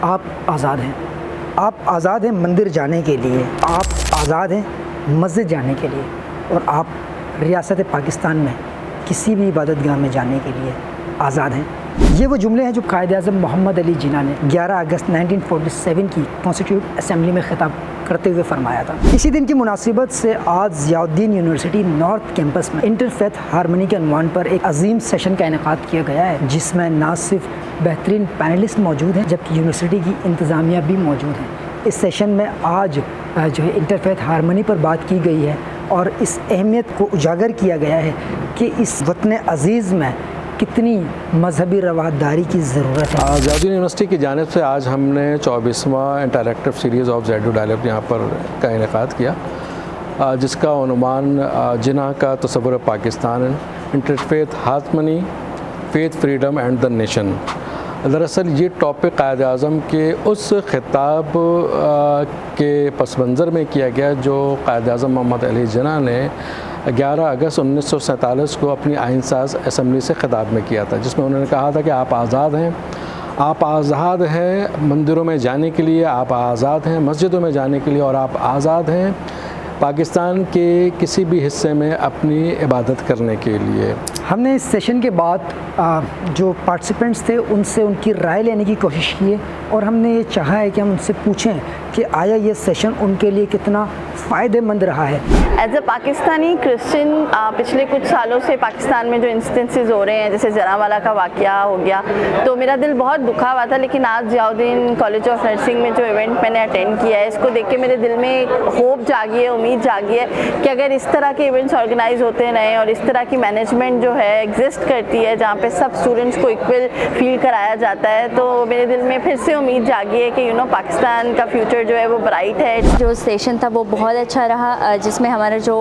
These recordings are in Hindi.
आप आज़ाद हैं। आप आज़ाद हैं मंदिर जाने के लिए, आप आज़ाद हैं मस्जिद जाने के लिए, और आप रियासत पाकिस्तान में किसी भी इबादतगाह में जाने के लिए आज़ाद हैं। ये वो जुमले हैं जो कायद-ए-आज़म मोहम्मद अली जिन्ना ने 11 अगस्त 1947 की कॉन्स्टिट्यूट असम्बली में खिताब करते हुए फरमाया था। इसी दिन की मुनासिबत से आज ज़ियाउद्दीन यूनिवर्सिटी नॉर्थ कैंपस में इंटरफेथ हारमनी के अनवान पर एक अजीम सेशन का इनेकाद किया गया है, जिसमें ना सिर्फ बेहतरीन पैनलिस्ट मौजूद हैं जबकि यूनिवर्सिटी की इंतज़ामिया भी मौजूद है। इस सेशन में आज जो है इंटरफेथ हारमनी पर बात की गई है और इस अहमियत को उजागर किया गया है कि इस वतन अज़ीज़ में कितनी मजहबी रवादारी की ज़रूरत है। ज़ियाउद्दीन यूनिवर्सिटी की जानिब से आज हमने 24वां इंटरैक्टिव सीरीज़ ऑफ ज़ेडू डायलॉग यहाँ पर का इनेकाद किया, जिसका उन्वान जिन्ना का तस्वुर Pakistan, interfaith harmony, faith, freedom and the nation. दरअसल ये टॉपिक कायद-ए-आज़म के उस खिताब के पस मंज़र में किया गया जो कायद-ए-आज़म मोहम्मद अली जिन्ना ने 11 अगस्त 1947 को अपनी आइन साज असम्बली से खिताब में किया था, जिसमें उन्होंने कहा था कि आप आज़ाद हैं, आप आज़ाद हैं मंदिरों में जाने के लिए, आप आज़ाद हैं मस्जिदों में जाने के लिए, और आप आज़ाद हैं पाकिस्तान के किसी भी हिस्से में अपनी इबादत करने के लिए। हमने इस सेशन के बाद जो पार्टिसिपेंट्स थे उनसे उनकी राय लेने की कोशिश की है, और हमने ये चाहा है कि हम उनसे पूछें कि आया ये सेशन उनके लिए कितना फ़ायदेमंद रहा है। एज अ पाकिस्तानी क्रिश्चियन पिछले कुछ सालों से पाकिस्तान में जो इंस्टेंसेस हो रहे हैं, जैसे जरावाला का वाक़या हो गया, तो मेरा दिल बहुत दुखा हुआ था। लेकिन आज ज़ियाउद्दीन कॉलेज ऑफ नर्सिंग में जो इवेंट मैंने अटेंड किया है, इसको देख के मेरे दिल में एक होप जागी है, उम्मीद जागी है कि अगर इस तरह के इवेंट्स ऑर्गेनाइज होते रहें और इस तरह की मैनेजमेंट जो है एग्जिस्ट करती है जहाँ पे सब स्टूडेंट्स को इक्वल फील कराया जाता है, तो मेरे दिल में फिर से उम्मीद जागी है कि पाकिस्तान का फ्यूचर जो है वो ब्राइट है। जो सेशन था वो बहुत अच्छा रहा, जिसमें हमारा जो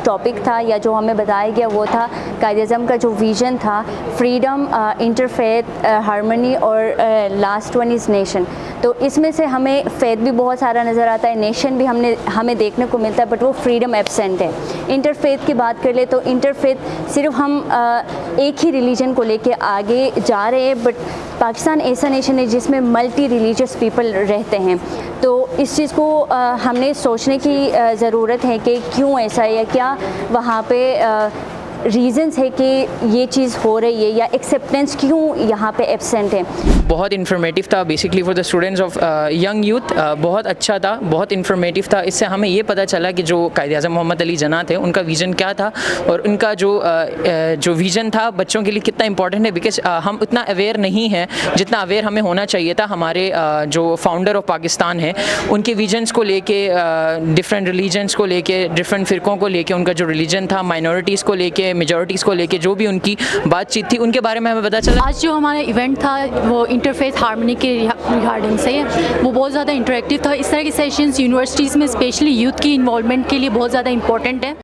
टॉपिक था या जो हमें बताया गया वो था कायद-ए-आज़म का जो विज़न था, फ्रीडम, इंटरफेथ हारमनी, और लास्ट वन इज़ नेशन। तो इसमें से हमें फेथ भी बहुत सारा नज़र आता है, नेशन भी हमें देखने को मिलता है, बट वो फ्रीडम एब्सेंट है। इंटरफेथ की बात कर ले तो इंटरफेथ सिर्फ हम एक ही रिलीजन को लेके आगे जा रहे हैं, बट पाकिस्तान ऐसा नेशन है जिसमें मल्टी रिलीजियस पीपल रहते हैं। तो इस चीज़ को हमने सोचने की ज़रूरत है कि क्यों ऐसा है, या क्या वहाँ पे रीज़न्स है कि ये चीज़ हो रही है, या एक्सेप्टेंस क्यों यहाँ पे एब्सेंट है। बहुत इन्फॉर्मेटिव था basically for the students of young youth, बहुत अच्छा था, बहुत इन्फॉर्मेटिव था। इससे हमें ये पता चला कि जो कायद-ए-आज़म मोहम्मद अली जिन्ना थे उनका विज़न क्या था, और उनका जो विज़न था बच्चों के लिए कितना इंपॉर्टेंट है, बिकॉज हम उतना अवेयर नहीं हैं जितना अवेयर हमें होना चाहिए था। हमारे जो फाउंडर ऑफ पाकिस्तान है उनके विजन्स को लेके, डिफरेंट रिलीजन्स को लेके, डिफरेंट फ़िरक़ों को लेके, उनका जो रिलीजन था, माइनॉरिटीज़ को लेके, मेजॉरिटीज़ को लेके जो भी उनकी बातचीत थी उनके बारे में हमें पता चला। आज जो हमारा इवेंट था वो इंटरफेथ हारमनी के रिगार्डिंग से वो बहुत ज़्यादा इंटरेक्टिव था। इस तरह के सेशंस यूनिवर्सिटीज़ में स्पेशली यूथ की इन्वॉल्वमेंट के लिए बहुत ज़्यादा इंपॉर्टेंट है।